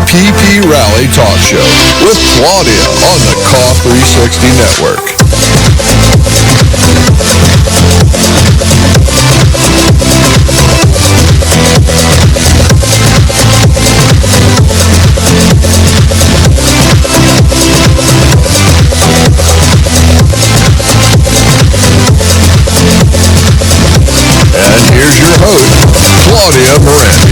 DPP Rally Talk Show with Claudia on the Call 360 Network. And here's your host, Claudia Merandi.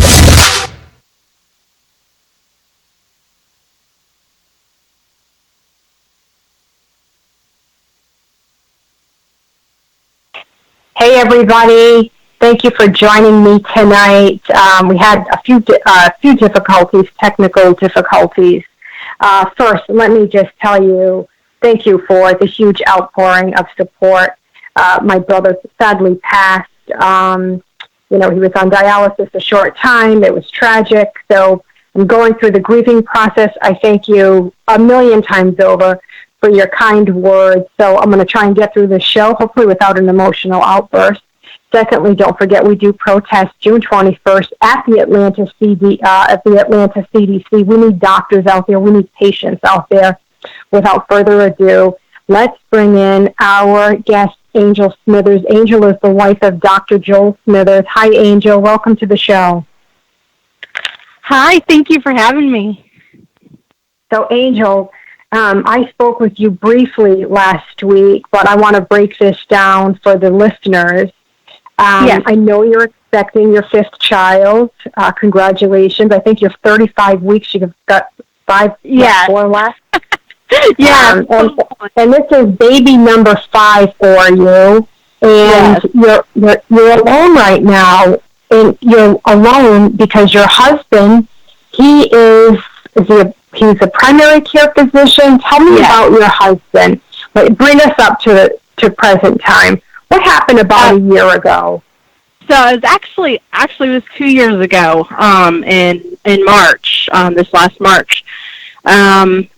Hey everybody, thank you for joining me tonight. We had a few difficulties, technical difficulties. First, let me just tell you, thank you for the huge outpouring of support. My brother sadly passed. He was on dialysis a short time. It was tragic. So I'm going through the grieving process. I thank you a million times over for your kind words. So I'm going to try and get through this show, hopefully without an emotional outburst. Secondly, don't forget we do protest June 21st at the Atlanta CDC. We need doctors out there. We need patients out there. Without further ado, let's bring in our guest, Angel Smithers. Angel is the wife of Dr. Joel Smithers. Hi, Angel. Welcome to the show. Hi. Thank you for having me. So, Angel, I spoke with you briefly last week, but I want to break this down for the listeners. Yes. I know you're expecting your fifth child. Congratulations. I think you're 35 weeks. You've got 4 left. Yeah. And this is baby number 5 for you. And you're alone right now. And you're alone because your husband, he's a primary care physician. Tell me about your husband. Bring us up to present time. What happened about a year ago? So it was actually it was 2 years ago, in March, this last March. The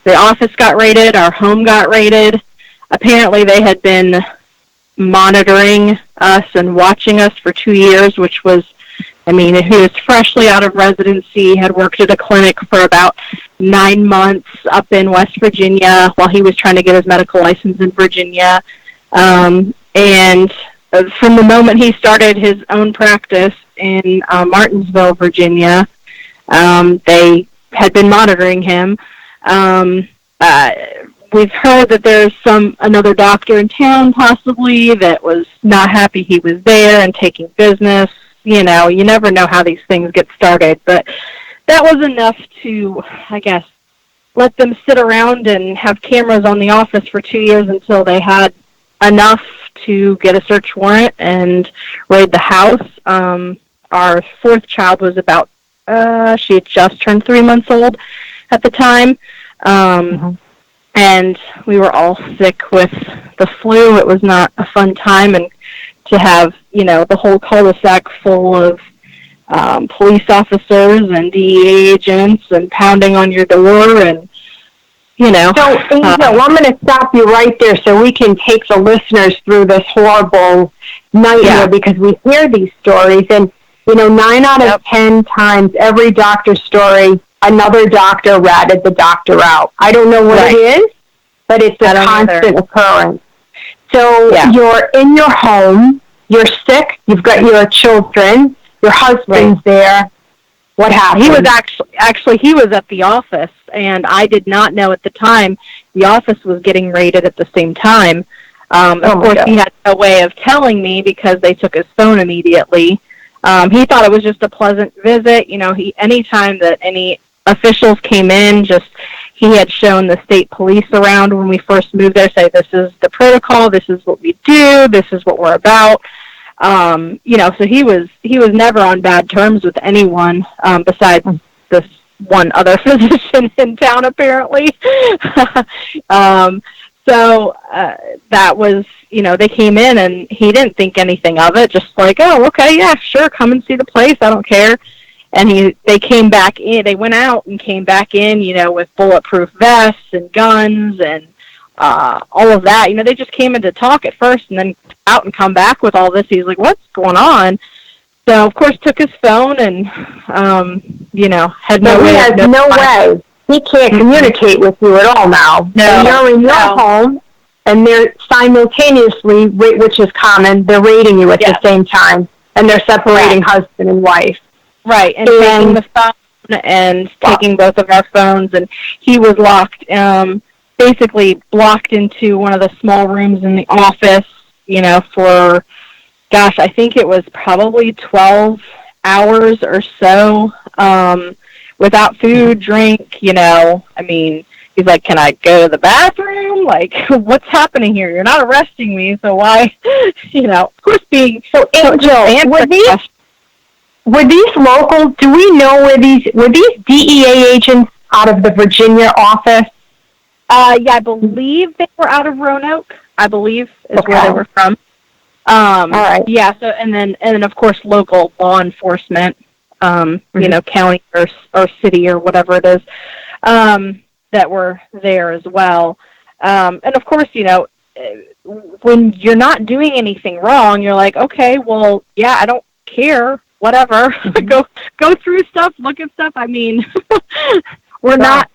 office got raided, our home got raided. Apparently they had been monitoring us and watching us for 2 years, which was, he was freshly out of residency, had worked at a clinic for about 9 months up in West Virginia while he was trying to get his medical license in Virginia. And from the moment he started his own practice in Martinsville, Virginia, they had been monitoring him. We've heard that there's another doctor in town possibly that was not happy he was there and taking business. You never know how these things get started, but that was enough to, I guess, let them sit around and have cameras on the office for 2 years until they had enough to get a search warrant and raid the house. Our fourth child was she had just turned 3 months old at the time. And we were all sick with the flu. It was not a fun time. And to have, the whole cul-de-sac full of police officers and DEA agents and pounding on your door and, So, Angel, I'm going to stop you right there so we can take the listeners through this horrible nightmare because we hear these stories. And, 9 out of 10 times, every doctor story, another doctor ratted the doctor out. I don't know what it is, but it's a constant occurrence. So you're in your home, you're sick, you've got your children, your husband's there. What happened? He was he was at the office, and I did not know at the time the office was getting raided at the same time. Of course, he had no way of telling me because they took his phone immediately. He thought it was just a pleasant visit. Anytime that any officials came in, he had shown the state police around when we first moved there, say, this is the protocol, this is what we do, this is what we're about. So he was never on bad terms with anyone, besides this one other physician in town, apparently. So that was, they came in and he didn't think anything of it, just like, oh, okay, yeah, sure, come and see the place, I don't care. And they came back in, they went out and came back in, with bulletproof vests and guns and all of that. They just came in to talk at first and then out and come back with all this. He's like, what's going on? So, of course, took his phone and, had So no he way has of no way. He can't communicate with you at all now. No. And you're in your home, and they're simultaneously, which is common, they're raiding you at the same time, and they're separating husband and wife. Right, and taking the phone and taking both of our phones, and he was locked, basically blocked into one of the small rooms in the office, for, gosh, I think it was probably 12 hours or so, without food, drink, he's like, can I go to the bathroom? Like, what's happening here? You're not arresting me, so why, of course being... So, Angel, were these local? Do we know were these DEA agents out of the Virginia office? Yeah, I believe they were out of Roanoke, I believe, is where they were from. All right. Yeah, so, and then of course, local law enforcement, county or city or whatever it is, that were there as well. And of course, when you're not doing anything wrong, you're like, okay, well, yeah, I don't care, whatever. Go through stuff, look at stuff. I mean, we don't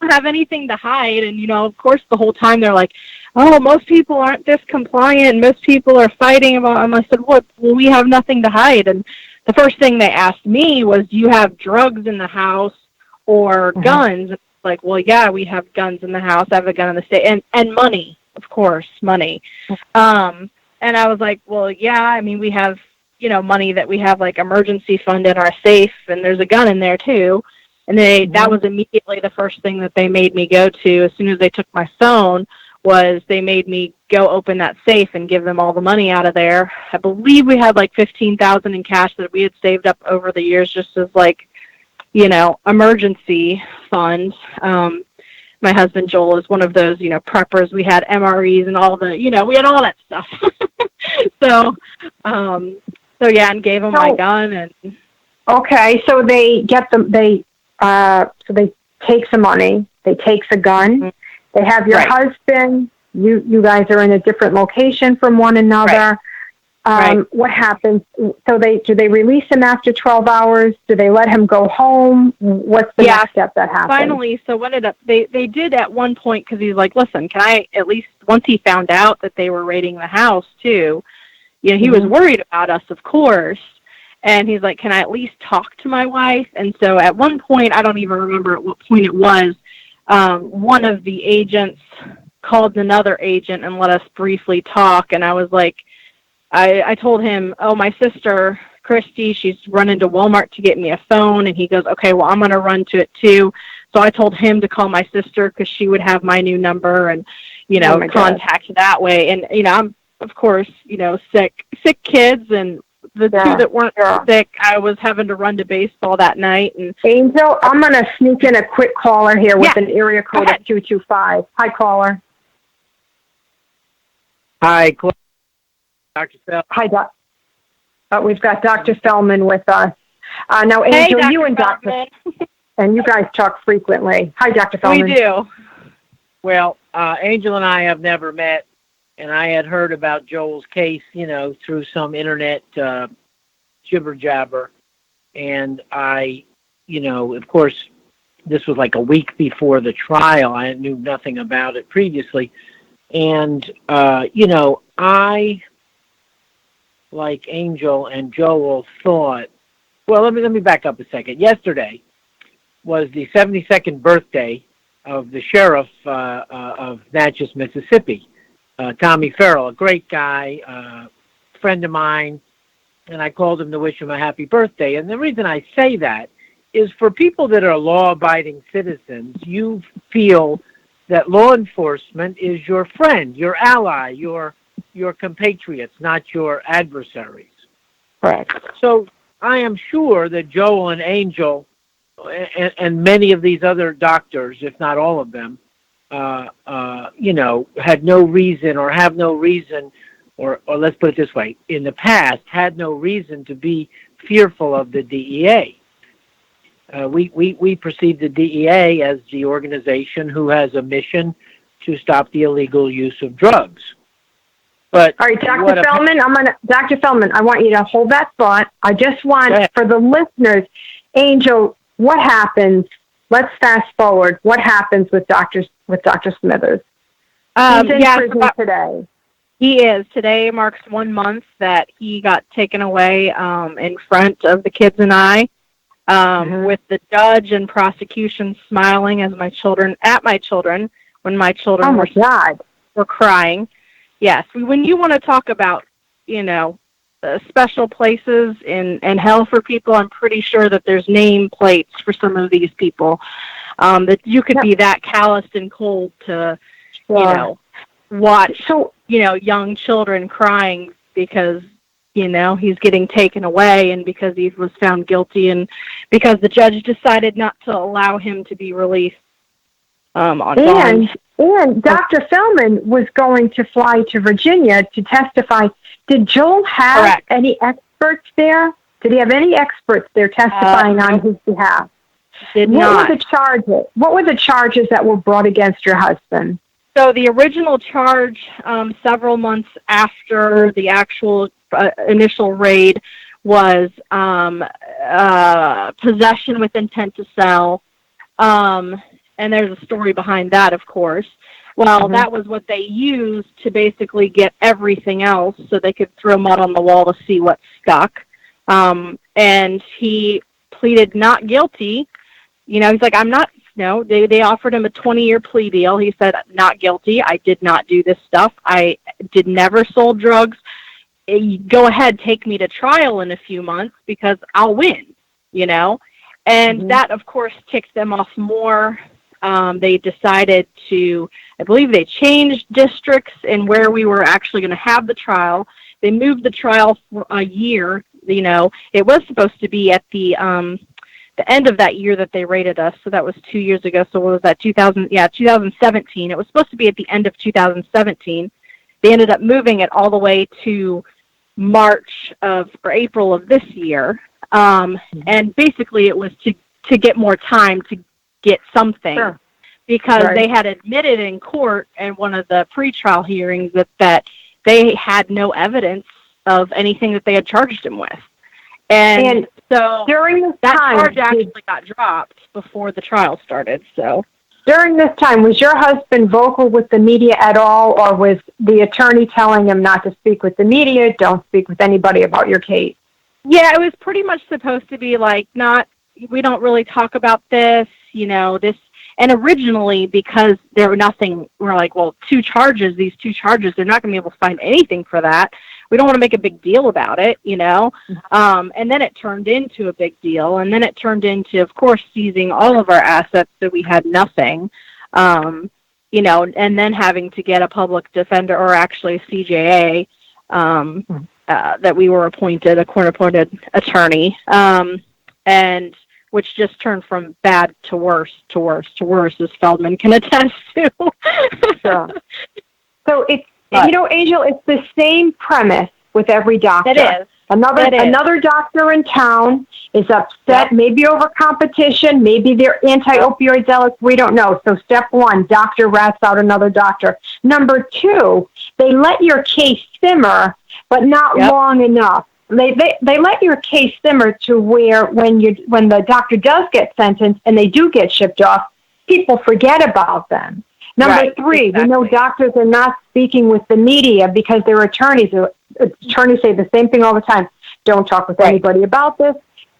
have anything to hide. And, of course, the whole time they're like, oh, most people aren't this compliant. Most people are fighting about them. I said, what? Well, we have nothing to hide. And the first thing they asked me was, do you have drugs in the house or guns? And like, well, yeah, we have guns in the house. I have a gun in the state. And money, of course, money. And I was like, well, yeah, I mean, we have, money that we have like emergency fund in our safe, and there's a gun in there too. And that was immediately the first thing that they made me go to as soon as they took my phone, was they made me go open that safe and give them all the money out of there. I believe we had like $15,000 in cash that we had saved up over the years just as like, emergency funds. My husband Joel is one of those, preppers. We had MREs and all the, we had all that stuff. So yeah, and gave them my gun. And okay, so they get them. They take some money. They take the gun. They have your husband. You guys are in a different location from one another. What happens? So do they release him after 12 hours? Do they let him go home? What's the next step that happens? Finally, so what they did at one point, because he's like, listen, can I at least, once he found out that they were raiding the house too, he was worried about us, of course. And he's like, can I at least talk to my wife? And so at one point, I don't even remember at what point it was, one of the agents called another agent and let us briefly talk. And I was like, I told him, oh, my sister, Christy, she's running to Walmart to get me a phone. And he goes, okay, well, I'm going to run to it too. So I told him to call my sister because she would have my new number and, contact that way. And, I'm, of course, sick kids, and the two that weren't sick, I was having to run to baseball that night. And Angel, I'm going to sneak in a quick caller here with an area code of 225. Hi, caller. Hi, Dr. Fell. Hi, Doc. We've got Dr. Fellman with us. Now, Angel, hey, you and Dr. and you guys talk frequently. Hi, Dr. Fellman. We do. Well, Angel and I have never met, and I had heard about Joel's case, through some internet jibber jabber. And I, of course, this was like a week before the trial. I knew nothing about it previously. And, I, like Angel and Joel, thought, well, let me back up a second. Yesterday was the 72nd birthday of the sheriff of Natchez, Mississippi, Tommy Farrell, a great guy, friend of mine, and I called him to wish him a happy birthday. And the reason I say that is for people that are law-abiding citizens, you feel that law enforcement is your friend, your ally, your compatriots, not your adversaries. Correct. So I am sure that Joel and Angel and many of these other doctors, if not all of them, had no reason or have no reason, or let's put it this way, in the past had no reason to be fearful of the DEA. We perceive the DEA as the organization who has a mission to stop the illegal use of drugs. But All right, Dr. Feldman, I want you to hold that thought. I just want, for the listeners, Angel, what happens? Let's fast forward. What happens with Dr. Smithers? He's in prison today. He is. Today marks 1 month that he got taken away in front of the kids and I, with the judge and prosecution smiling at my children when my children were crying. Yes, when you want to talk about, special places in hell for people, I'm pretty sure that there's name plates for some of these people, that you could be that calloused and cold to, watch, young children crying because, he's getting taken away and because he was found guilty and because the judge decided not to allow him to be released on bond. And Dr. Feldman was going to fly to Virginia to testify. Did Joel have any experts there? Did he have any experts there testifying on his behalf? Did not. What were the charges that were brought against your husband? So the original charge, several months after the actual initial raid, was possession with intent to sell. And there's a story behind that, of course. Well, that was what they used to basically get everything else so they could throw mud on the wall to see what stuck. And he pleaded not guilty. He's like, I'm not, they offered him a 20-year plea deal. He said, not guilty. I did not do this stuff. I never sold drugs. Go ahead, take me to trial in a few months because I'll win, And that, of course, ticked them off more. They decided to, I believe they changed districts and where we were actually going to have the trial. They moved the trial for a year. It was supposed to be at the end of that year that they raided us. So that was 2 years ago. So what was that? 2017. It was supposed to be at the end of 2017. They ended up moving it all the way to April of this year. And basically it was to get more time to get something, because they had admitted in court in one of the pretrial hearings that they had no evidence of anything that they had charged him with. And so during this that time, charge actually got dropped before the trial started. So during this time, was your husband vocal with the media at all, or was the attorney telling him not to speak with the media, don't speak with anybody about your case? Yeah, it was pretty much supposed to be like, we don't really talk about this, this. And originally, because there were nothing, we're like, well, these two charges, they're not going to be able to find anything for that. We don't want to make a big deal about it, And then it turned into a big deal. And then it turned into, of course, seizing all of our assets so we had nothing, and then having to get a public defender, or actually a CJA, that we were appointed, a court-appointed attorney, and which just turned from bad to worse, as Feldman can attest to. Sure. So Angel, it's the same premise with every doctor. It is. Another doctor in town is upset, maybe over competition, maybe they're anti-opioid zealots, we don't know. So step one, doctor rats out another doctor. Number two, they let your case simmer, but not long enough. They let your case simmer to where when the doctor does get sentenced and they do get shipped off, people forget about them. Number three, we know doctors are not speaking with the media because their attorneys say the same thing all the time. Don't talk with anybody about this.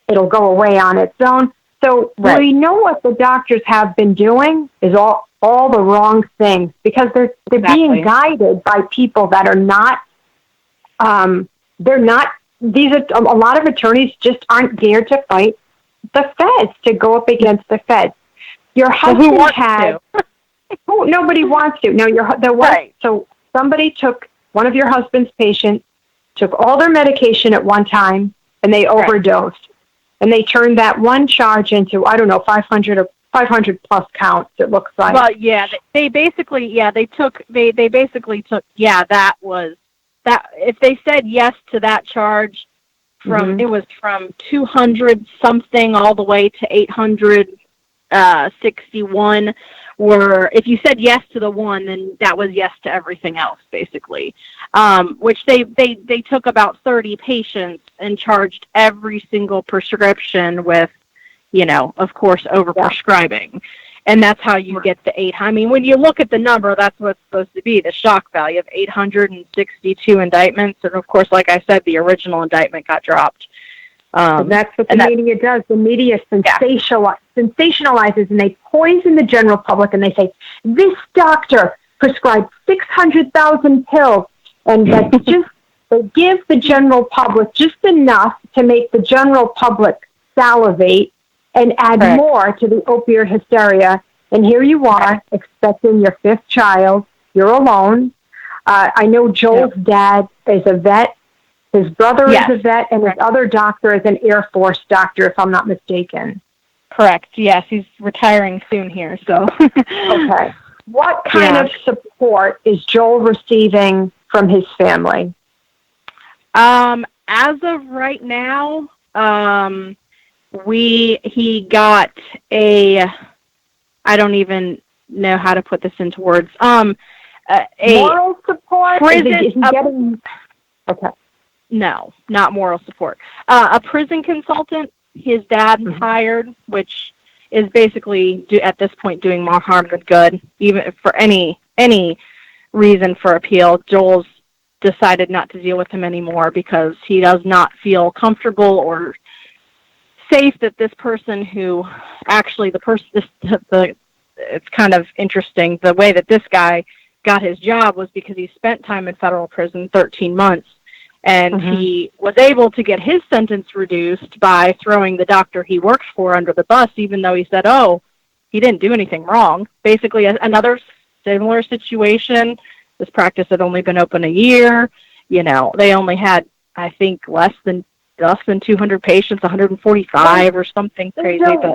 It'll go away on its own. So we know what the doctors have been doing is all the wrong things, because they're being guided by people that are not. They're not. These are a lot of attorneys just aren't geared to fight the feds, to go up against the feds. Your husband had. Nobody wants to. No, so somebody took one of your husband's patients, took all their medication at one time, and they overdosed. And they turned that one charge into, 500 or 500 plus counts, it looks like. Well, yeah, they basically took, that was, that if they said yes to that charge, it was from 200 something all the way to 861, were, if you said yes to the one, then that was yes to everything else, basically. Which they took about 30 patients and charged every single prescription with, of course, overprescribing. And that's how you get the 8. I mean, when you look at the number, that's what's supposed to be the shock value of 862 indictments. And of course, like I said, the original indictment got dropped. And that's what the media does. The media sensationalizes, and they poison the general public, and they say, this doctor prescribed 600,000 pills, and that's just, they give the general public just enough to make the general public salivate and add more to the opioid hysteria. And here you are, expecting your 5th child. You're alone. I know Joel's dad is a vet. His brother is a vet, and his other doctor is an Air Force doctor, if I'm not mistaken. Correct. Yes, he's retiring soon here. So, okay. What kind of support is Joel receiving from his family? As of right now, he got a, I don't even know how to put this into words. A moral support. Okay. No, not moral support. A prison consultant his dad hired, which is basically at this point doing more harm than good. Even for any reason for appeal, Joel's decided not to deal with him anymore because he does not feel comfortable or safe that this person who actually it's kind of interesting. The way that this guy got his job was because he spent time in federal prison, 13 months. And he was able to get his sentence reduced by throwing the doctor he works for under the bus, even though he said, he didn't do anything wrong. Basically, another similar situation. This practice had only been open a year. They only had, I think, less than 200 patients, 145 or something crazy. So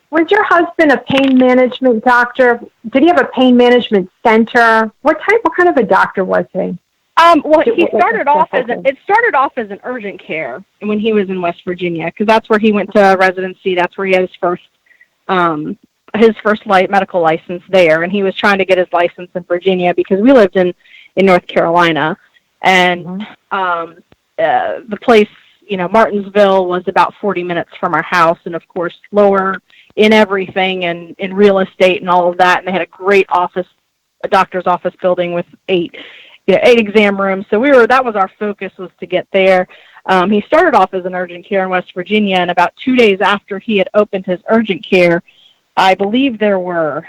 was your husband a pain management doctor? Did he have a pain management center? What kind of a doctor was he? Well, it started off as an urgent care when he was in West Virginia, because that's where he went to residency. That's where he had his first medical license there, and he was trying to get his license in Virginia because we lived in North Carolina, and the place, Martinsville was about 40 minutes from our house, and of course lower in everything and in real estate and all of that, and they had a great office, a doctor's office building with 8 exam rooms. So that was our focus, was to get there. He started off as an urgent care in West Virginia, and about 2 days after he had opened his urgent care, I believe there were,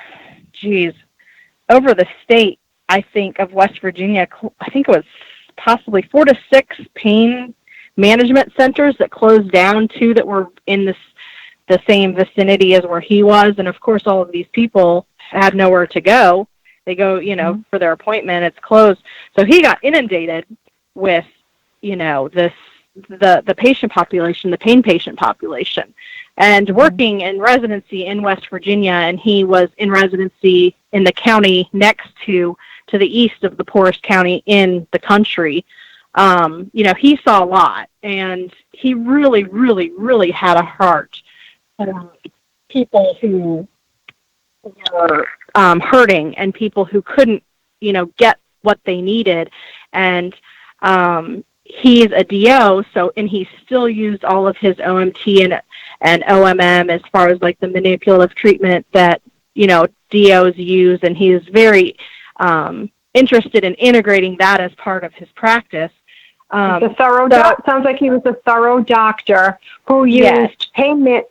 over the state, I think, of West Virginia, I think it was possibly 4 to 6 pain management centers that closed down, 2 that were in the same vicinity as where he was. And of course, all of these people had nowhere to go. They go, for their appointment, it's closed. So he got inundated with, the patient population, the pain patient population, and working in residency in West Virginia. And he was in residency in the county next to the east of the poorest county in the country. He saw a lot, and he really, really, really had a heart for people who were hurting and people who couldn't, get what they needed. And he's a DO, and he still used all of his OMT and OMM as far as like the manipulative treatment that, DOs use. And he is very interested in integrating that as part of his practice. Sounds like he was a thorough doctor who used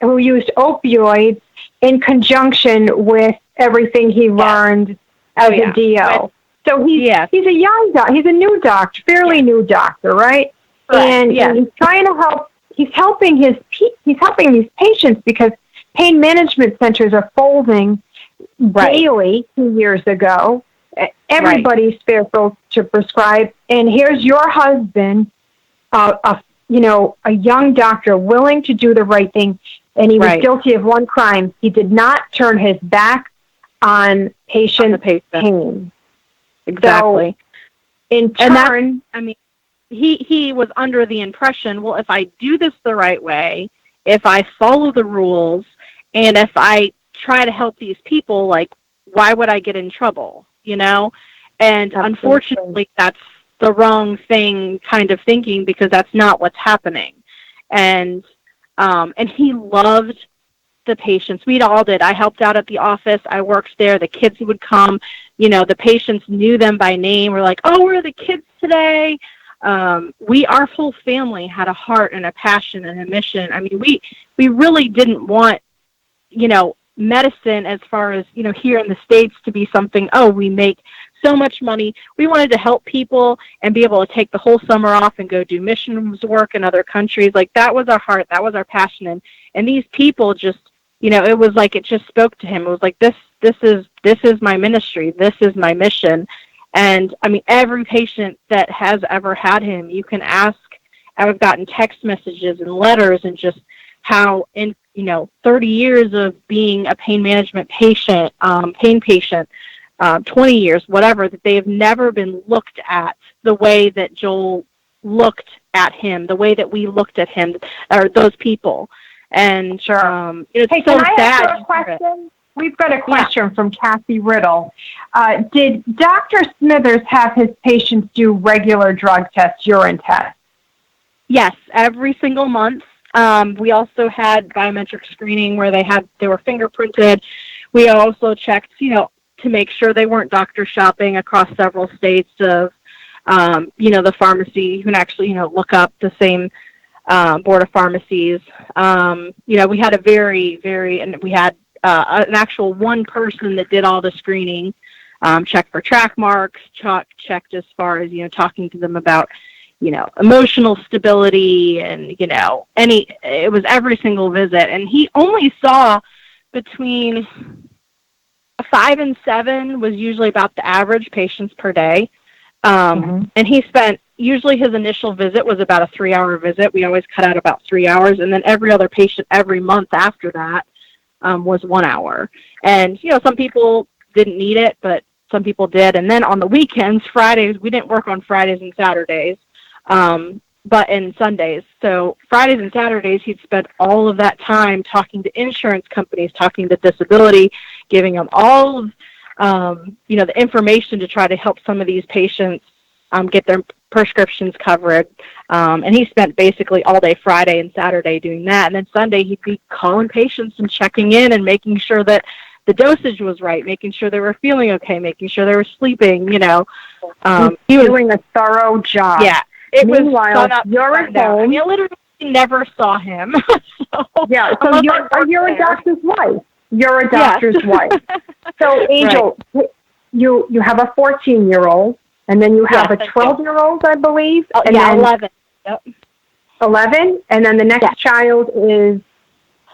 who used opioids in conjunction with everything he learned as a DO. So he's a young doctor. He's a new doctor, fairly new doctor, right? And he's trying to help. He's helping these patients because pain management centers are folding daily 2 years ago. Everybody's fearful to prescribe, and here's your husband, a young doctor willing to do the right thing, and he was guilty of one crime. He did not turn his back on patient pain. Exactly. So, in turn, he was under the impression, well, if I do this the right way, if I follow the rules, and if I try to help these people, like, why would I get in trouble, you know? And Absolutely. Unfortunately, that's the wrong thing kind of thinking, because that's not what's happening. And he loved the patients. We all did. I helped out at the office. I worked there. The kids would come. You know, the patients knew them by name. We're like, oh, we're the kids today. Our whole family had a heart and a passion and a mission. I mean, we really didn't want, you know, medicine as far as, you know, here in the States to be something, oh, we make so much money. We wanted to help people and be able to take the whole summer off and go do missions work in other countries. Like, that was our heart. That was our passion. And these people just, you know, it was like it just spoke to him. It was like, this is my ministry. This is my mission. And I mean, every patient that has ever had him, you can ask. I've gotten text messages and letters, and just how in, you know, 30 years of being a pain management patient, 20 years, whatever, that they have never been looked at the way that Joel looked at him, the way that we looked at him, or those people. And Sure. It's Hey, so can I sad. ask you a question? We've got a question from Kathy Riddle. Did Dr. Smithers have his patients do regular drug tests, urine tests? Yes, every single month. We also had biometric screening where they were fingerprinted. We also checked, you know, to make sure they weren't doctor shopping across several states of, you know, the pharmacy. You can actually, you know, look up the same board of pharmacies. You know, we had and we had an actual one person that did all the screening, checked for track marks, checked as far as, you know, talking to them about, you know, emotional stability, and, you know, it was every single visit. And he only saw between 5 and 7 was usually about the average patients per day. And he spent, usually his initial visit was about a 3-hour visit. We always cut out about 3 hours. And then every other patient every month after that was 1 hour. And, you know, some people didn't need it, but some people did. And then on the weekends, Fridays, we didn't work on Fridays and Saturdays, but in Sundays. So Fridays and Saturdays, he'd spend all of that time talking to insurance companies, talking to disability, giving them all of, you know, the information to try to help some of these patients get their prescriptions covered. And he spent basically all day Friday and Saturday doing that. And then Sunday, he'd be calling patients and checking in and making sure that the dosage was right, making sure they were feeling okay, making sure they were sleeping, you know. He was doing a thorough job. Yeah. It Meanwhile, was you're at home. I mean, I literally never saw him. So you're a doctor's wife. You're a doctor's wife. So, Angel, you have a 14-year-old, and then you have a 12-year-old, I believe. Oh, and then 11. Yep. 11, and then the next child is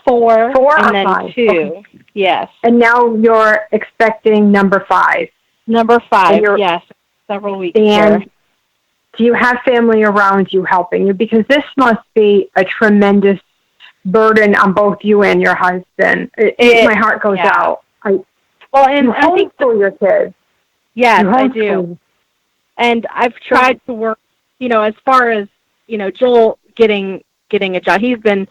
4, and or then 5? 2. Okay. Yes. And now you're expecting number 5. Number 5, yes. Several weeks And here. do you have family around you helping you? Because this must be a tremendous burden on both you and your husband. My heart goes out. You homeschool your kids. Yes, I do. And I've tried to work, you know, as far as, you know, Joel getting a job. He's been,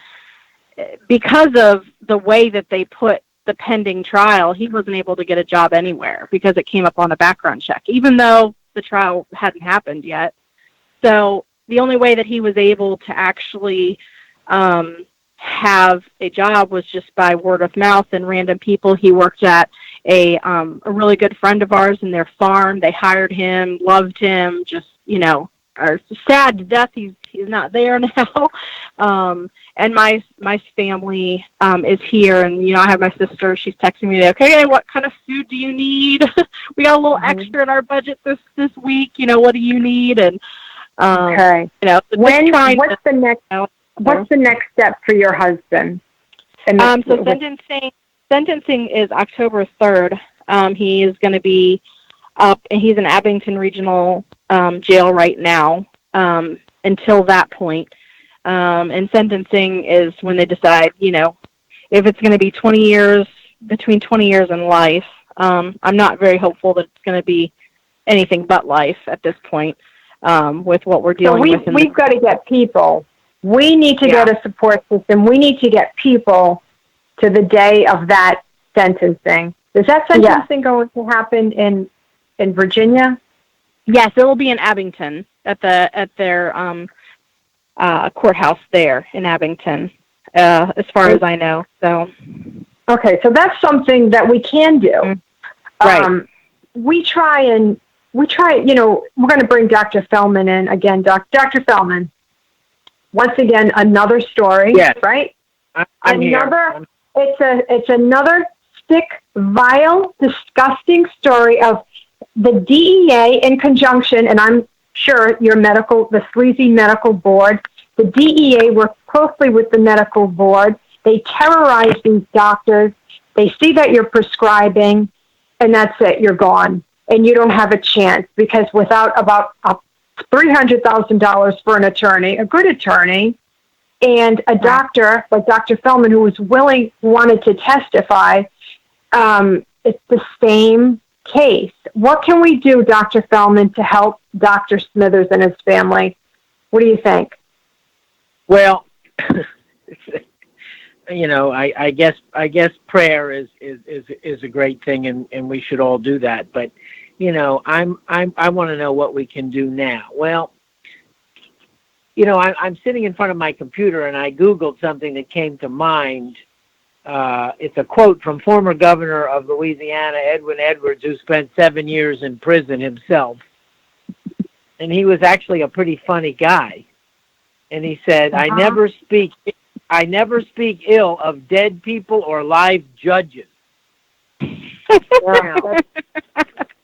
because of the way that they put the pending trial, he wasn't able to get a job anywhere because it came up on a background check, even though the trial hadn't happened yet. So the only way that he was able to actually have a job was just by word of mouth and random people. He worked at a really good friend of ours in their farm. They hired him, loved him, just, you know, are sad to death he's not there now. And my family is here, and, you know, I have my sister. She's texting me, okay, what kind of food do you need? We got a little extra in our budget this week. You know, what do you need? And okay, you know, so what's the next step for your husband? So sentencing is October 3rd. He is going to be up, and he's in Abington Regional Jail right now until that point. And sentencing is when they decide, you know, if it's going to be 20 years, between 20 years and life. I'm not very hopeful that it's going to be anything but life at this point with what we're dealing with. We've got to get people. We need to get a support system. We need to get people to the day of that sentencing. Is that sentencing going to happen in Virginia? Yes, it will be in Abington at their courthouse there in Abington, as far as I know. So. Okay, so that's something that we can do. Right. We try, we're going to bring Dr. Feldman in again. Dr. Feldman, once again, another story, yes. Right? I'm here. It's another sick, vile, disgusting story of the DEA in conjunction, and I'm sure the sleazy medical board, the DEA works closely with the medical board. They terrorize these doctors. They see that you're prescribing, and that's it. You're gone, and you don't have a chance because without about $300,000 for an attorney, a good attorney, and a doctor like Dr. Feldman who wanted to testify, it's the same case. What can we do, Dr. Feldman, to help Dr. Smithers and his family? What do you think? Well, I guess prayer is a great thing, and we should all do that. But I want to know what we can do now. Well, I'm sitting in front of my computer and I Googled something that came to mind. It's a quote from former governor of Louisiana, Edwin Edwards, who spent 7 years in prison himself. And he was actually a pretty funny guy. And he said, I never speak ill of dead people or live judges.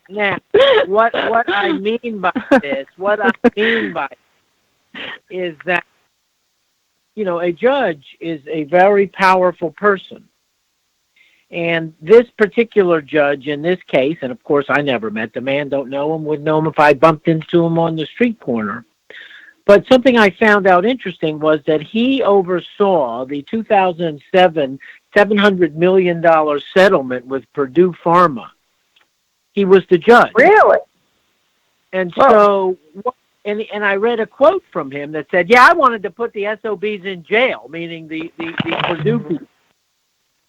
Now, what I mean by this is that, a judge is a very powerful person. And this particular judge in this case, and of course I never met the man, don't know him, would know him if I bumped into him on the street corner. But something I found out interesting was that he oversaw the 2007 $700 million settlement with Purdue Pharma. He was the judge. Really? And so, and I read a quote from him that said, I wanted to put the SOBs in jail, meaning the Purdue people.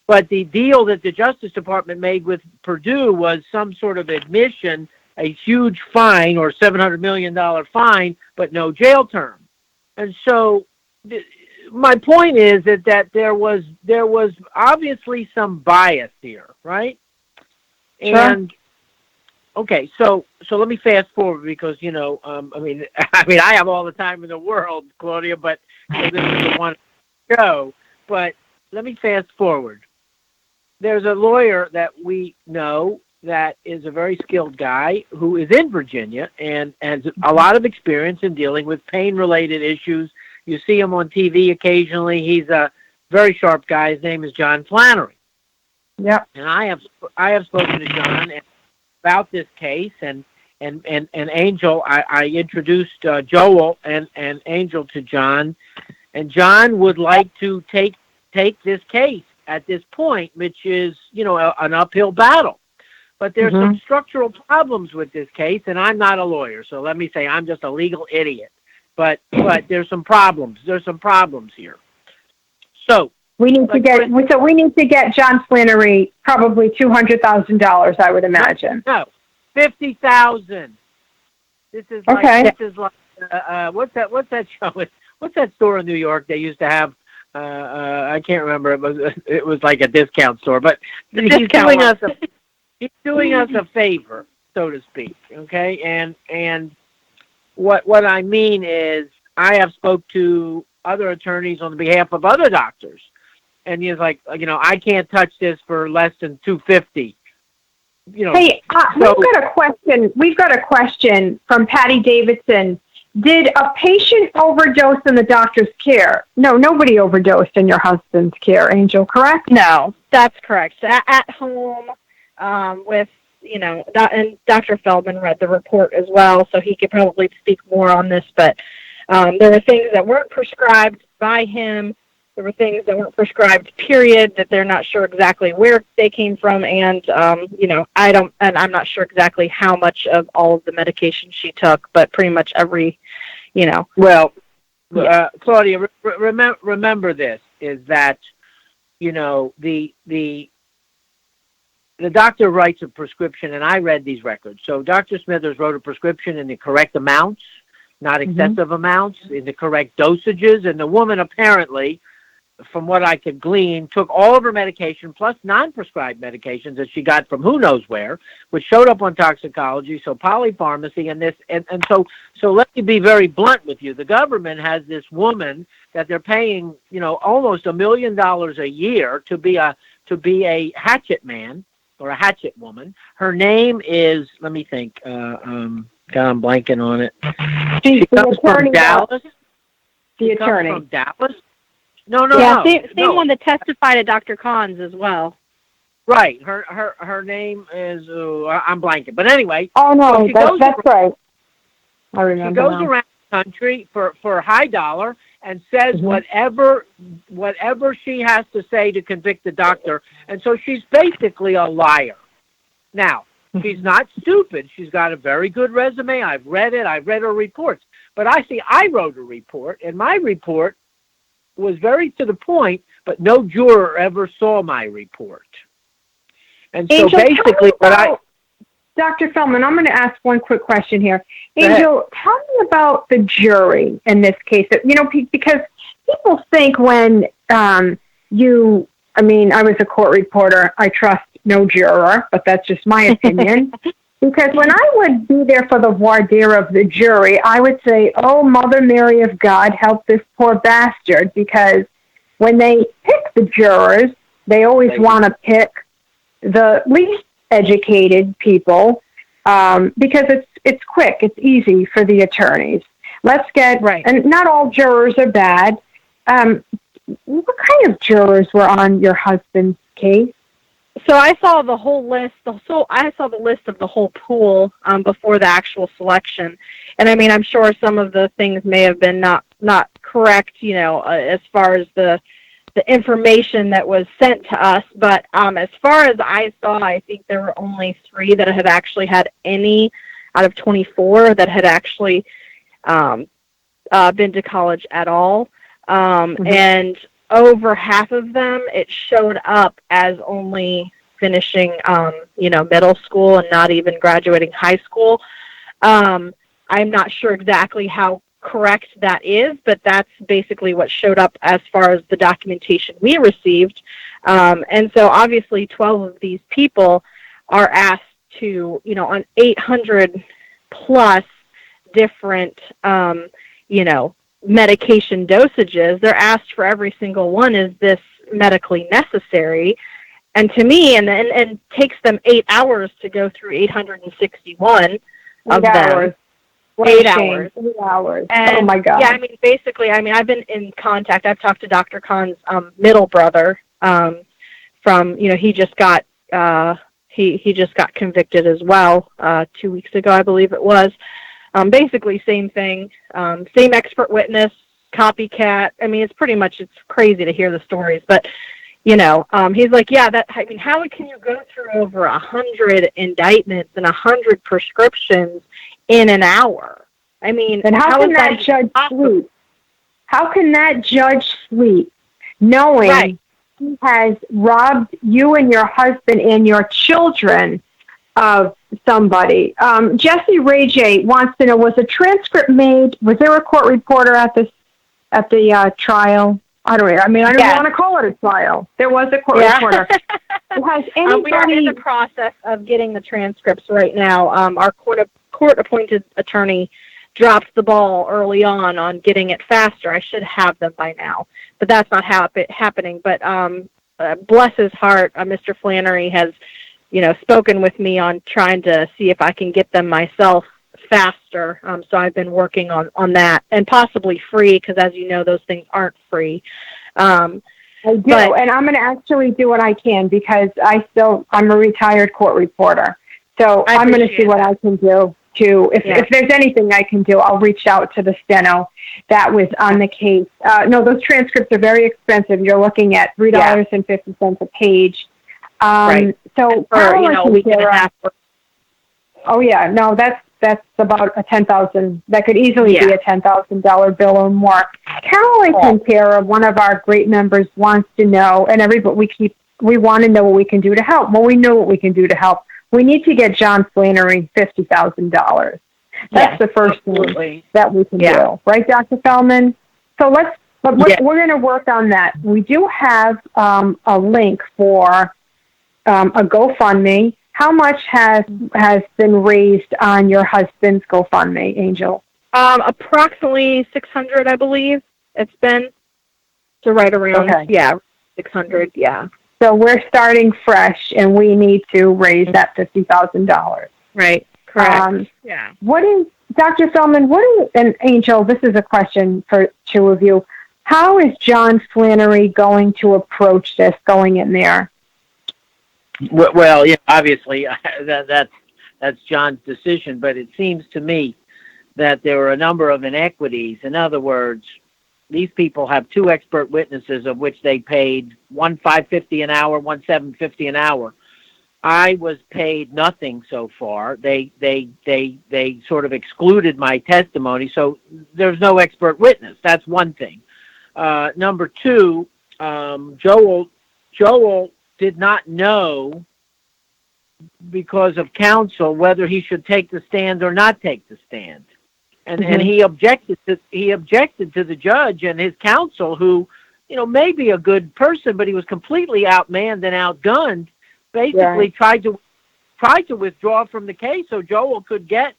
But the deal that the Justice Department made with Purdue was some sort of admission, a huge fine or $700 million fine, but no jail term. And so my point is that there was obviously some bias here, right? Sure. And okay, so let me fast forward because I have all the time in the world, Claudia, but this is the one show. But let me fast forward. There's a lawyer that we know that is a very skilled guy who is in Virginia and has a lot of experience in dealing with pain-related issues. You see him on TV occasionally. He's a very sharp guy. His name is John Flannery. Yep. And I have spoken to John about this case, and Angel. I introduced Joel and Angel to John, and John would like to take this case at this point, which is an uphill battle. But there's some structural problems with this case, and I'm not a lawyer, so let me say I'm just a legal idiot. But there's some problems. There's some problems here. So we need to get John Flannery probably $200,000, I would imagine. No, $50,000. This is like what's that show? What's that store in New York they used to have? I can't remember. It was like a discount store, but he's doing us a favor, so to speak. Okay, and what I mean is I have spoke to other attorneys on behalf of other doctors, and he's like, I can't touch this for less than $250. Hey, we've got a question from Patty Davidson. Did a patient overdose in the doctor's care? No, nobody overdosed in your husband's care, Angel, correct? No, that's correct. At home, with, and Dr. Feldman read the report as well, so he could probably speak more on this, but there were things that weren't prescribed by him. There were things that weren't prescribed, period, that they're not sure exactly where they came from, and, I'm not sure exactly how much of all of the medication she took, but pretty much every, Well, Claudia, remember this, is that, the the doctor writes a prescription, and I read these records. So Dr. Smithers wrote a prescription in the correct amounts, not excessive amounts, in the correct dosages, and the woman apparently, from what I could glean, took all of her medication plus non-prescribed medications that she got from who knows where, which showed up on toxicology, so polypharmacy and this, and so let me be very blunt with you. The government has this woman that they're paying, almost $1 million a year to be a hatchet man or a hatchet woman. Her name is, let me think, God, I'm blanking on it. She comes from Dallas. The attorney. Comes from Dallas. No. Same one that testified at Dr. Khan's as well. Right. Her name is I'm blanking. But anyway. Oh no, that's right. I remember. She goes around the country for high dollar and says whatever she has to say to convict the doctor, and so she's basically a liar. Now, she's not stupid. She's got a very good resume. I've read it. I've read her reports. But I wrote a report, and my report was very to the point, but no juror ever saw my report. And so Angel, basically Dr. Feldman, I'm going to ask one quick question here. Angel, tell me about the jury in this case. Because people think when I was a court reporter, I trust no juror, but that's just my opinion. Because when I would be there for the voir dire of the jury, I would say, oh, Mother Mary of God, help this poor bastard. Because when they pick the jurors, they always want to pick the least educated people because it's quick, it's easy for the attorneys. And not all jurors are bad. What kind of jurors were on your husband's case? So I saw the whole list. I saw the list of the whole pool before the actual selection, and I mean, I'm sure some of the things may have been not correct, as far as the information that was sent to us. But as far as I saw, I think there were only 3 that had actually had any out of 24 that had actually been to college at all, and over half of them, it showed up as only finishing, middle school and not even graduating high school. I'm not sure exactly how correct that is, but that's basically what showed up as far as the documentation we received. And so obviously 12 of these people are asked to, on 800 plus different, medication dosages, they're asked for every single one, is this medically necessary? And to me, and takes them 8 hours to go through 861 of them. 8 hours. 8 hours. And, oh my God. Yeah, basically, I've been in contact. I've talked to Dr. Khan's middle brother from, he just got he just got convicted as well 2 weeks ago, I believe it was. Basically, same thing, same expert witness, copycat. It's crazy to hear the stories, but, he's like, how can you go through over 100 indictments and 100 prescriptions in an hour? And how can that judge sleep? How can that judge sleep knowing he has robbed you and your husband and your children of somebody? Jesse Ray J wants to know, was a transcript made? Was there a court reporter at the trial? I don't want to call it a trial. There was a court reporter. Has anybody? We are in the process of getting the transcripts right now. Our court-appointed attorney dropped the ball early on getting it faster. I should have them by now, but that's not happening. But bless his heart, Mr. Flannery has, spoken with me on trying to see if I can get them myself faster. So I've been working on that, and possibly free, because as you know, those things aren't free. I do, and I'm going to actually do what I can, because I'm a retired court reporter. So I'm going to see what I can do. If there's anything I can do, I'll reach out to the steno that was on the case. No, those transcripts are very expensive. You're looking at $3.50 a page. So for a week and a half. Oh yeah, no, that's about a $10,000. That could easily be a $10,000 bill or more. Caroline Quintero, one of our great members, wants to know, and we keep we want to know what we can do to help. Well, we know what we can do to help. We need to get John Flannery $50,000. That's the first thing that we can do, right, Dr. Feldman? So we're going to work on that. We do have a link for a GoFundMe. How much has been raised on your husband's GoFundMe, Angel? Approximately 600, I believe. It's been right around 600. Yeah. So we're starting fresh, and we need to raise that $50,000. Right. Correct. What is Dr. Feldman? And Angel? This is a question for two of you. How is John Flannery going to approach this going in there? Well, obviously that's John's decision, but it seems to me that there are a number of inequities. In other words, these people have two expert witnesses, of which they paid one $5.50 an hour, one $7.50 an hour. I was paid nothing so far. They sort of excluded my testimony, so there's no expert witness. That's one thing. Number two, Joel did not know, because of counsel, whether he should take the stand or not take the stand, and he objected to the judge and his counsel, who may be a good person, but he was completely outmanned and outgunned. Basically, tried to withdraw from the case so Joel could get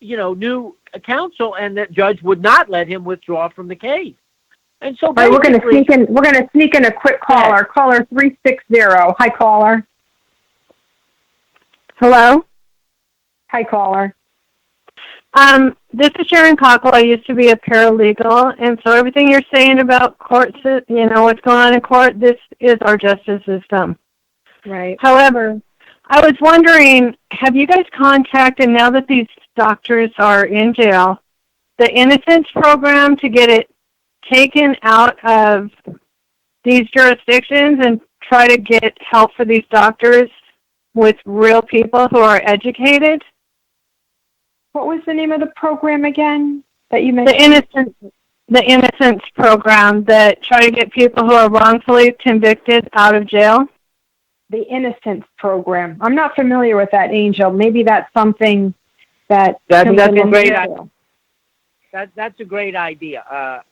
new counsel, and that judge would not let him withdraw from the case. And so we're going to sneak in a quick caller. Caller 360. Hi, caller. Hello. Hi, caller. This is Sharon Cockle. I used to be a paralegal, and so everything you're saying about courts, what's going on in court, this is our justice system. Right. However, I was wondering, have you guys contacted, now that these doctors are in jail, the Innocence Program to get it taken out of these jurisdictions and try to get help for these doctors with real people who are educated? What was the name of the program again that you mentioned? The Innocence Program that try to get people who are wrongfully convicted out of jail. The Innocence Program. I'm not familiar with that, Angel. Maybe that's something that's a great idea. That's a great idea.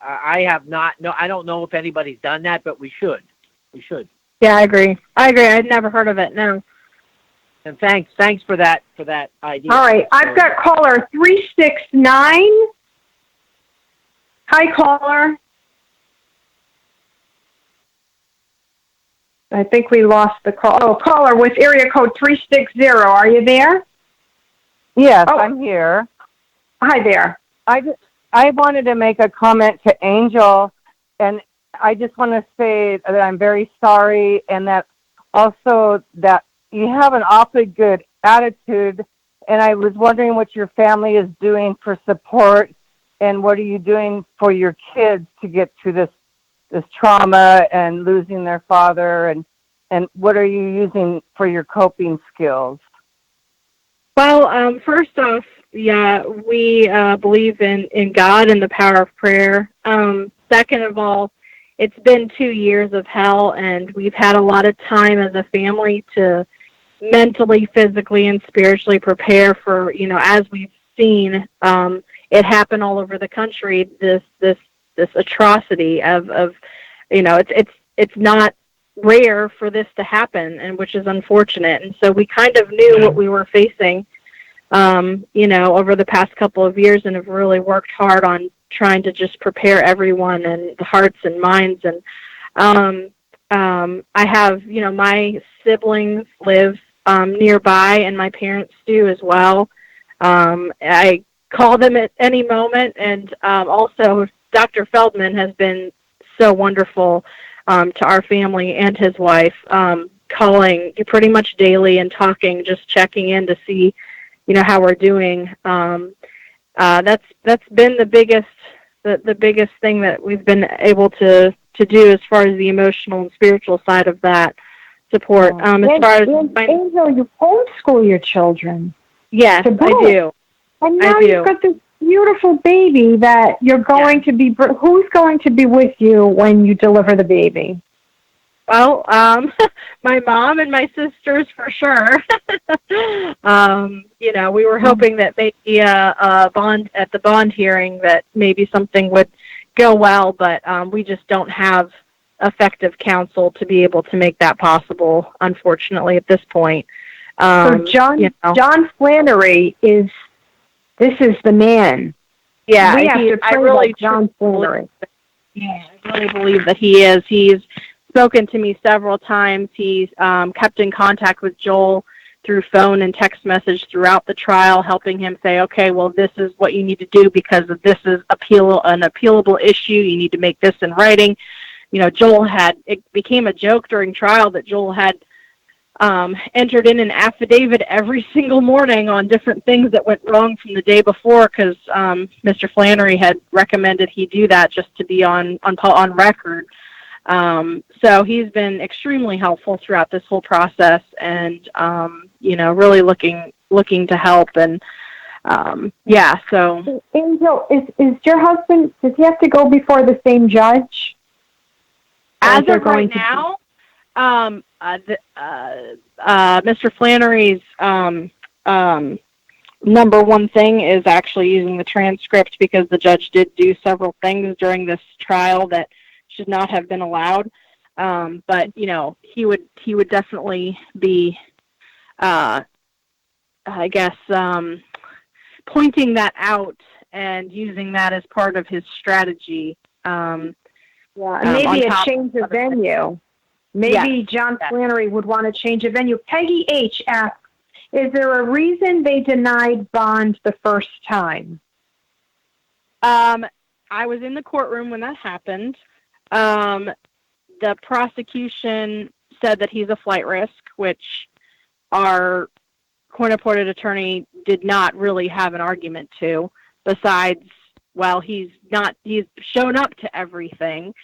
I have not. No, I don't know if anybody's done that, but we should. Yeah, I agree. I'd never heard of it. No. And thanks for that idea. All right, I've got caller 369. Hi, caller. I think we lost the call. Oh, caller with area code 360. Are you there? Yes, I'm here. Hi there. I wanted to make a comment to Angel, and I just want to say that I'm very sorry, and that also that you have an awfully good attitude, and I was wondering what your family is doing for support, and what are you doing for your kids to get through this trauma and losing their father, and what are you using for your coping skills? Well, first off, we believe in God and the power of prayer. Second of all, it's been 2 years of hell, and we've had a lot of time as a family to mentally, physically, and spiritually prepare for, as we've seen it happen all over the country, this atrocity of it's not rare for this to happen, and which is unfortunate. And so we kind of knew what we were facing, over the past couple of years, and have really worked hard on trying to just prepare everyone and the hearts and minds. And I have, my siblings live nearby, and my parents do as well. I call them at any moment, and also Dr. Feldman has been so wonderful to our family and his wife, calling pretty much daily and talking, just checking in to see, how we're doing. That's been the biggest thing that we've been able to do as far as the emotional and spiritual side of that support. Angel, you homeschool your children. Yes, I do. And now you've got this beautiful baby that you're going to be. Who's going to be with you when you deliver the baby? Well, my mom and my sisters for sure. We were hoping that maybe a bond at the bond hearing that maybe something would go well, but we just don't have effective counsel to be able to make that possible, unfortunately, at this point. So John Flannery is the man. Yeah, we have to pray about John Flannery. Yeah, I really believe that he is. He's spoken to me several times. He's kept in contact with Joel through phone and text message throughout the trial, helping him say, okay, well, this is what you need to do because this is an appealable issue. You need to make this in writing. It became a joke during trial that Joel had entered in an affidavit every single morning on different things that went wrong from the day before because Mr. Flannery had recommended he do that just to be on record. So he's been extremely helpful throughout this whole process and, really looking to help. And, so. Angel, is your husband, does he have to go before the same judge? As of right now, Mr. Flannery's, number one thing is actually using the transcript because the judge did do several things during this trial that should not have been allowed. But he would definitely be, pointing that out and using that as part of his strategy. Maybe a change of venue. Maybe John Flannery would want to change a venue. Peggy H. asks, is there a reason they denied bond the first time? I was in the courtroom when that happened. The prosecution said that he's a flight risk, which our court-appointed attorney did not really have an argument to. Besides, he's shown up to everything.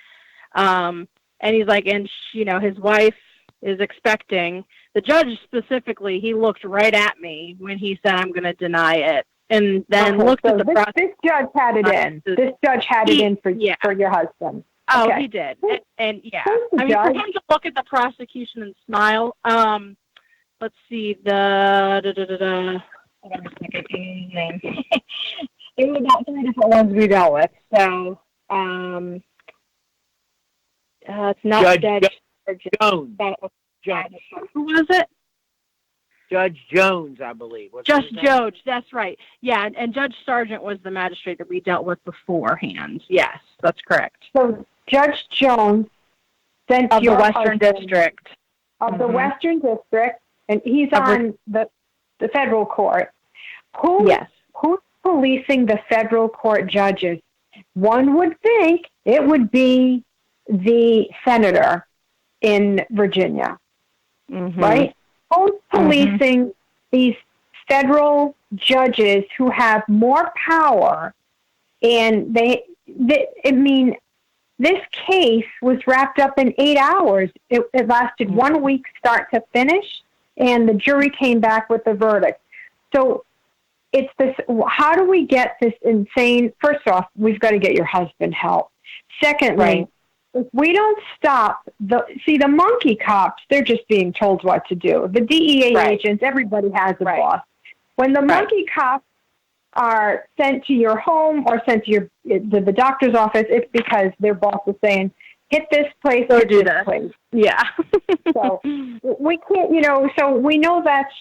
And he's like, his wife is expecting. The judge specifically, he looked right at me when he said, I'm going to deny it. And then looked at the process. This judge had it in. This judge had it in for your husband. Oh, okay. He did. And for him to look at the prosecution and smile, let's see, I don't think I can his name. There were about 3 different ones we dealt with. So, it's not Judge Jones. Who was it? Judge Jones, I believe. Judge Jones, that's right. Yeah, and Judge Sargent was the magistrate that we dealt with beforehand. Yes, that's correct. So Judge Jones sent of the Western District. Of the Western District, and he's on the federal court. Who's policing the federal court judges? One would think it would be the senator in Virginia, right? Who's policing these federal judges who have more power? And this case was wrapped up in 8 hours. It lasted 1 week start to finish, and the jury came back with the verdict. So it's this, how do we get this insane? First off, we've got to get your husband help. Secondly, if we don't stop the monkey cops, they're just being told what to do. The DEA agents, everybody has a boss. When the monkey cops are sent to your home or sent to the doctor's office, it's because their boss is saying, hit this place or do this place. Yeah. So we can't, so we know that's,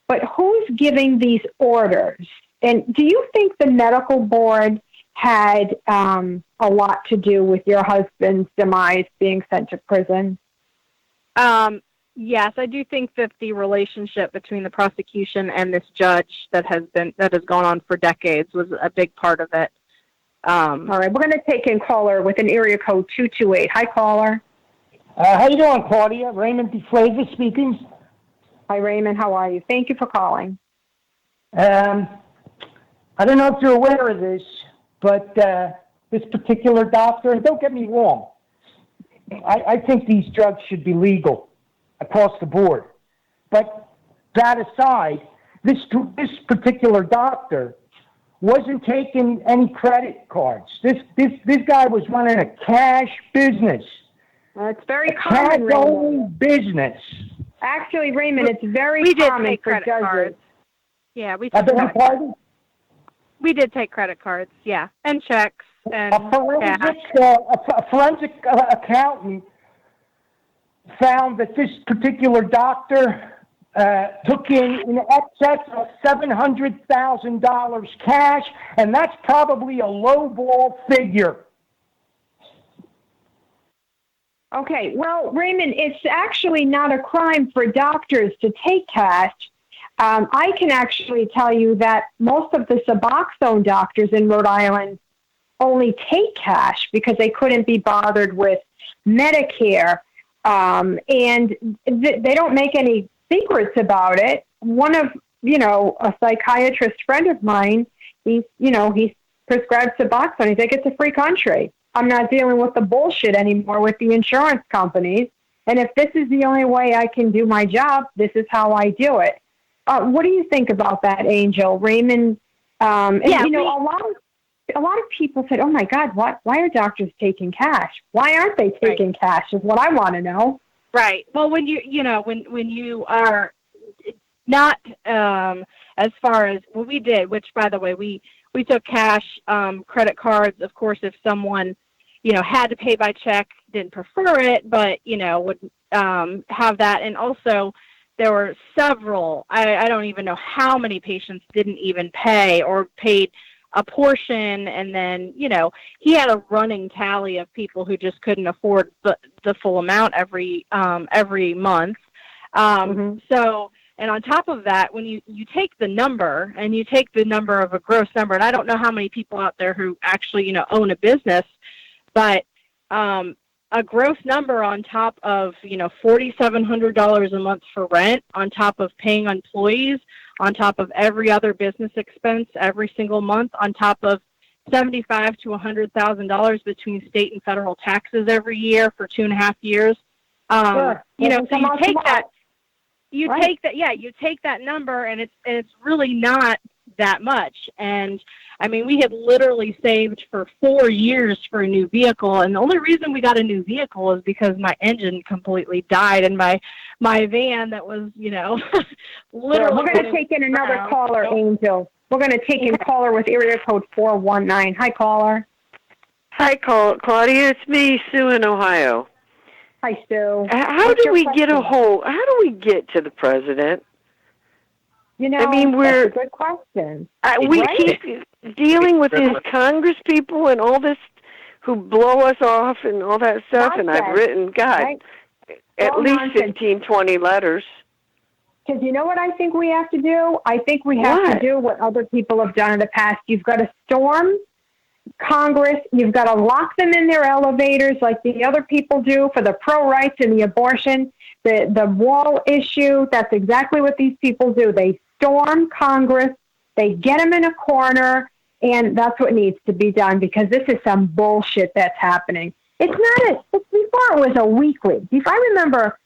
but who's giving these orders? And do you think the medical board had a lot to do with your husband's demise being sent to prison? Yes, I do think that the relationship between the prosecution and this judge that has gone on for decades was a big part of it. All right, we're going to take in caller with an area code 228. Hi, caller. How you doing, Claudia? Raymond DeFlavor speaking. Hi, Raymond. How are you? Thank you for calling. I don't know if you're aware of this, but this particular doctor, and don't get me wrong, I think these drugs should be legal across the board. But that aside, this particular doctor wasn't taking any credit cards. This guy was running a cash business. It's very common, Raymond. Cash-only business. Actually, Raymond, it's very We did common take for credit judges. cards. Yeah, we I took beg your credit cards. pardon? We did take credit cards, yeah, and checks and A forensic, cash. a forensic accountant found that this particular doctor took in excess of $700,000 cash, and that's probably a lowball figure. Okay, well, Raymond, it's actually not a crime for doctors to take cash. I can actually tell you that most of the Suboxone doctors in Rhode Island only take cash because they couldn't be bothered with Medicare, and they don't make any secrets about it. One of, a psychiatrist friend of mine, he's prescribed Suboxone. He's like, it's a free country. I'm not dealing with the bullshit anymore with the insurance companies. And if this is the only way I can do my job, this is how I do it. What do you think about that, Angel? Raymond, a lot of people said, oh my God, why are doctors taking cash? Why aren't they taking cash is what I want to know. Right. Well, when when you are not, as far as what we did, which by the way, we took cash, credit cards, of course, if someone, had to pay by check, didn't prefer it, but, would have that. And also there were several, I don't even know how many patients didn't even pay or paid a portion. And then, he had a running tally of people who just couldn't afford the full amount every month. So, and on top of that, when you take the number and you take the number of a gross number, and I don't know how many people out there who actually, own a business, but a gross number on top of, $4,700 a month for rent, on top of paying employees, on top of every other business expense every single month, on top of $75,000 to $100,000 between state and federal taxes every year for 2.5 years. Sure. So you take that. You Right. take that number, and it's really not that much. And I mean, we had literally saved for 4 years for a new vehicle, and the only reason we got a new vehicle is because my engine completely died in my van that was, literally. We're going to take in another caller, Angel. We're going to take in caller with area code 419. Hi, caller. Hi, Claudia. It's me, Sue in Ohio. Hi, Sue. How do we get to the president? That's a good question. We keep dealing with his Congress people and all this who blow us off and all that stuff, and I've written, at least 15, 20 letters. Because you know what I think we have to do? I think we have to do what other people have done in the past. You've got to storm Congress. You've got to lock them in their elevators like the other people do for the pro-rights and the abortion, the wall issue. That's exactly what these people do. They storm Congress. They get them in a corner, and that's what needs to be done because this is some bullshit that's happening. It's not before it was a weekly. If I remember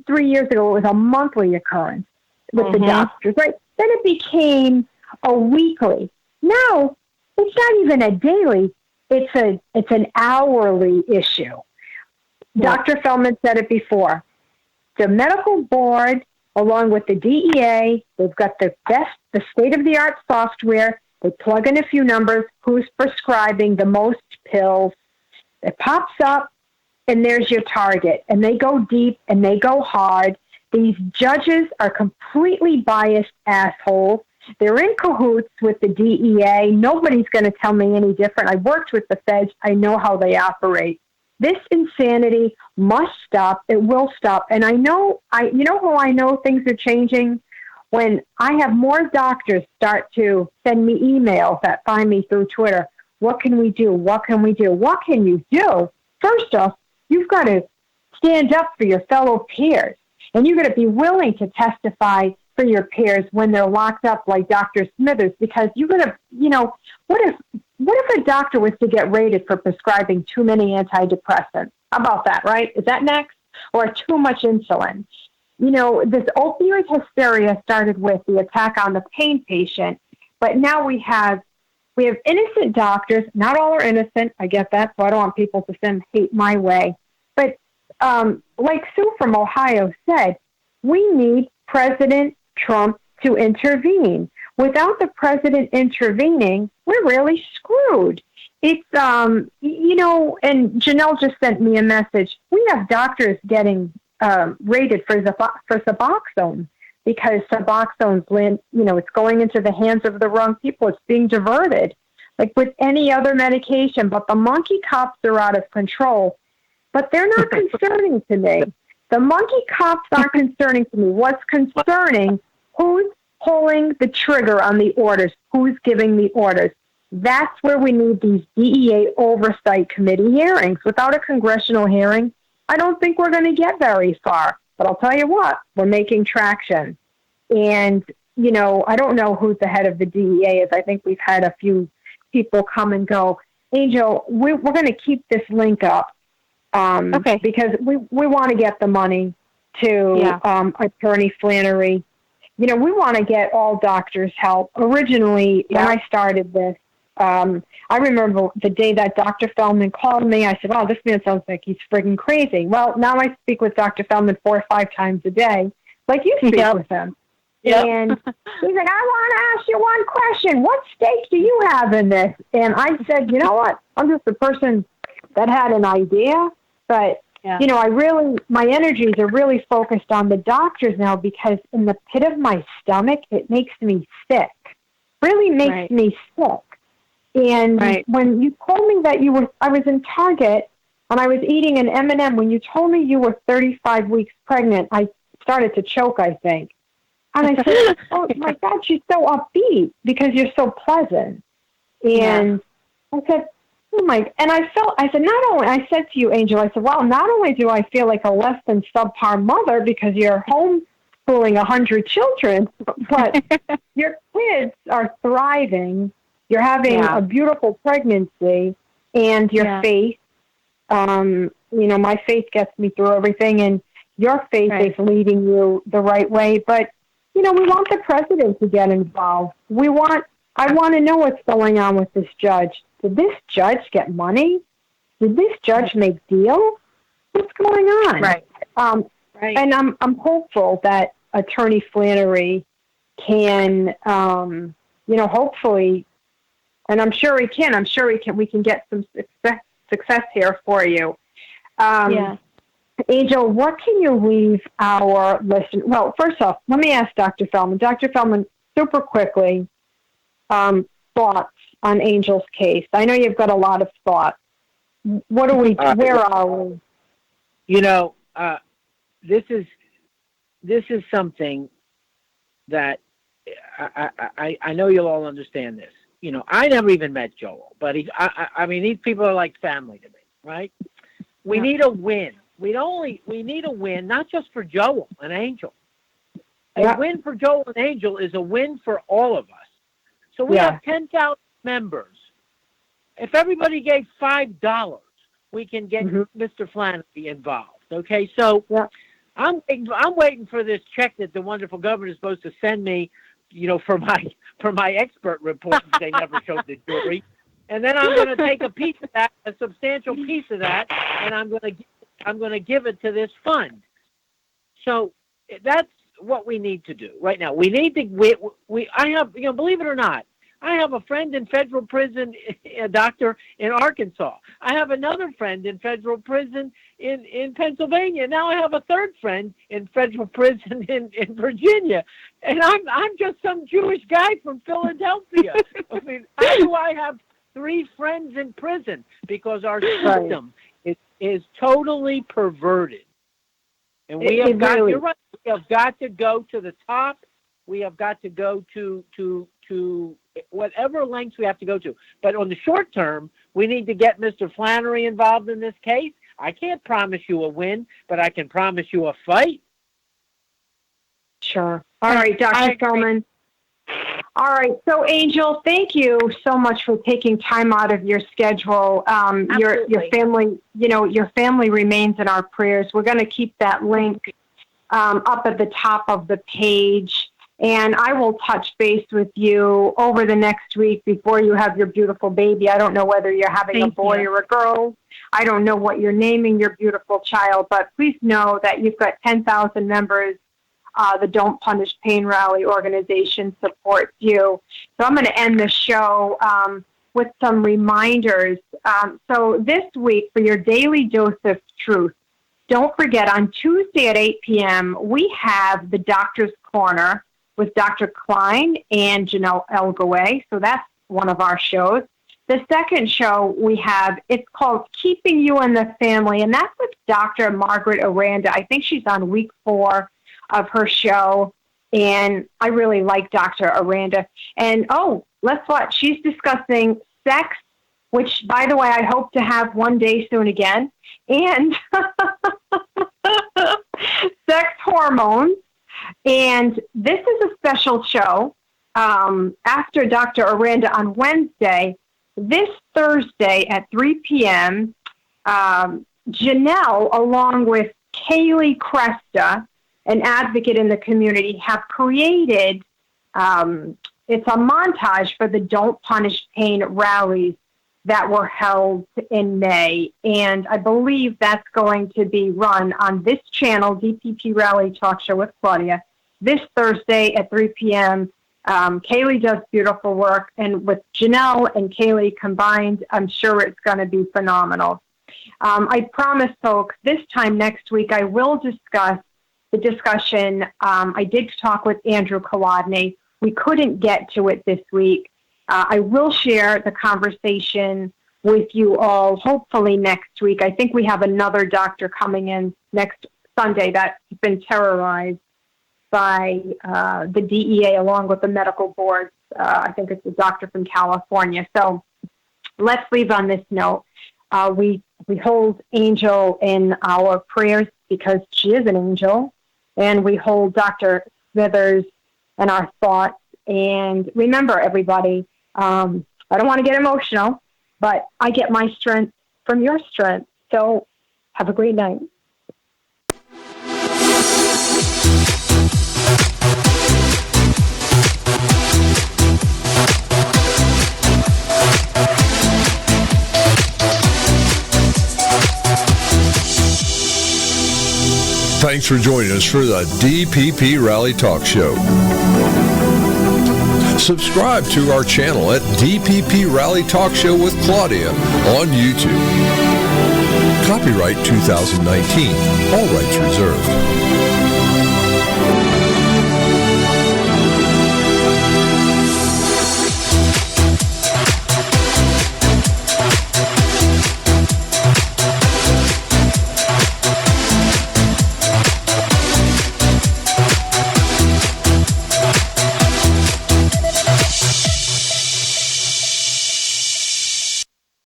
3 years ago, it was a monthly occurrence with the doctors, right? Then it became a weekly. Now, it's not even a daily. It's an hourly issue. Yeah. Dr. Feldman said it before. The medical board, along with the DEA, they've got the state-of-the-art software. They plug in a few numbers. Who's prescribing the most pills? It pops up, and there's your target. And they go deep, and they go hard. These judges are completely biased assholes. They're in cahoots with the DEA. Nobody's going to tell me any different. I worked with the feds. I know how they operate. This insanity must stop. It will stop. And you know how I know things are changing? When I have more doctors start to send me emails that find me through Twitter. What can we do? What can we do? What can you do? First off, you've got to stand up for your fellow peers. And you've got to be willing to testify for your peers when they're locked up like Dr. Smithers, because you're going to, what if a doctor was to get raided for prescribing too many antidepressants? How about that, right? Is that next? Or too much insulin? This opioid hysteria started with the attack on the pain patient, but now we have innocent doctors. Not all are innocent. I get that, so I don't want people to send hate my way. But like Sue from Ohio said, we need President Trump to intervene. Without the president intervening, we're really screwed. It's, you know, and Jonelle just sent me a message. We have doctors getting rated for Suboxone because Suboxone's, you know, it's going into the hands of the wrong people. It's being diverted, like with any other medication. But the monkey cops are out of control. But they're not concerning to me. The monkey cops aren't concerning to me. What's concerning, who's pulling the trigger on the orders, who's giving the orders. That's where we need these DEA oversight committee hearings. Without a congressional hearing, I don't think we're going to get very far. But I'll tell you what, we're making traction. And, you know, I don't know who the head of the DEA is. I think we've had a few people come and go. Angel, we're going to keep this link up because we want to get the money to Attorney Flannery. You know, we want to get all doctors help. Originally, when I started this, I remember the day that Dr. Feldman called me, I said, oh, this man sounds like he's friggin' crazy. Well, now I speak with Dr. Feldman 4 or 5 times a day, like you speak with him. And he's like, I want to ask you one question. What stake do you have in this? And I said, you know what? I'm just a person that had an idea, but you know, my energies are really focused on the doctors now because in the pit of my stomach, it makes me sick. Really makes me sick. And when you told me that I was in Target and I was eating an M&M, when you told me you were 35 weeks pregnant, I started to choke, I think. And I said, oh my God, she's so upbeat because you're so pleasant. And I said, oh my, and I said, I said to you, Angel, I said, well, not only do I feel like a less than subpar mother because you're homeschooling 100 children, but your kids are thriving. You're having a beautiful pregnancy, and your faith, you know, my faith gets me through everything, and your faith is leading you the right way. But, you know, we want the president to get involved. I want to know what's going on with this judge. Did this judge get money? Did this judge make deals? What's going on? And I'm hopeful that Attorney Flannery can, you know, hopefully, and I'm sure he can. We can get some success here for you. Angel, what can you leave our listeners? Well, first off, let me ask Dr. Feldman. Dr. Feldman, super quickly, thoughts on Angel's case. I know you've got a lot of thoughts. Where are we? You know, this is something that I know you'll all understand this. You know, I never even met Joel, but I mean, these people are like family to me, right? We need a win. We need a win, not just for Joel and Angel. A win for Joel and Angel is a win for all of us. So we have 10,000 members. If everybody gave $5, we can get Mr. Flannery involved. Okay, so I'm waiting for this check that the wonderful governor is supposed to send me, you know, for my expert report that they never showed the jury, and then I'm going to take a piece of that, a substantial piece of that, and I'm going to give it to this fund. So that's what we need to do right now. We need to. I have, you know, believe it or not, I have a friend in federal prison, a doctor in Arkansas. I have another friend in federal prison in Pennsylvania. Now I have a third friend in federal prison in Virginia. And I'm just some Jewish guy from Philadelphia. I mean, how do I have 3 friends in prison? Because our system is totally perverted. And we have got, you're right, we have got to go to the top. We have got to go to whatever lengths we have to go to. But on the short term, we need to get Mr. Flannery involved in this case. I can't promise you a win, but I can promise you a fight. Sure. All right, Dr. Feldman. All right. So, Angel, thank you so much for taking time out of your schedule. Your family, you know, your family remains in our prayers. We're going to keep that link up at the top of the page. And I will touch base with you over the next week before you have your beautiful baby. I don't know whether you're having a boy or a girl. I don't know what you're naming your beautiful child, but please know that you've got 10,000 members. The Don't Punish Pain Rally organization supports you. So I'm going to end the show with some reminders. So this week, for your daily dose of truth, don't forget, on Tuesday at 8 p.m., we have the Doctor's Corner with Dr. Klein and Jonelle Elgaway. So that's one of our shows. The second show we have, it's called Keeping You in the Family, and that's with Dr. Margaret Aranda. I think she's on week 4 of her show, and I really like Dr. Aranda. And, let's watch. She's discussing sex, which, by the way, I hope to have one day soon again, and sex hormones. And this is a special show after Dr. Aranda on Wednesday. This Thursday at 3 p.m., Jonelle, along with Caylee Cresta, an advocate in the community, have created, it's a montage for the Don't Punish Pain rallies that were held in May. And I believe that's going to be run on this channel, DPP Rally Talk Show with Claudia, this Thursday at 3 p.m. Caylee does beautiful work, and with Jonelle and Caylee combined, I'm sure it's going to be phenomenal. I promise, folks, this time next week I will discuss the discussion. I did talk with Andrew Kolodny. We couldn't get to it this week. I will share the conversation with you all hopefully next week. I think we have another doctor coming in next Sunday that's been terrorized by the DEA along with the medical boards. I think it's a doctor from California. So let's leave on this note. We hold Angel in our prayers because she is an angel, and we hold Dr. Smithers in our thoughts. And remember, everybody, I don't want to get emotional, but I get my strength from your strength. So have a great night. Thanks for joining us for the DPP Rally Talk Show. Subscribe to our channel at DPP Rally Talk Show with Claudia on YouTube. Copyright 2019. All rights reserved.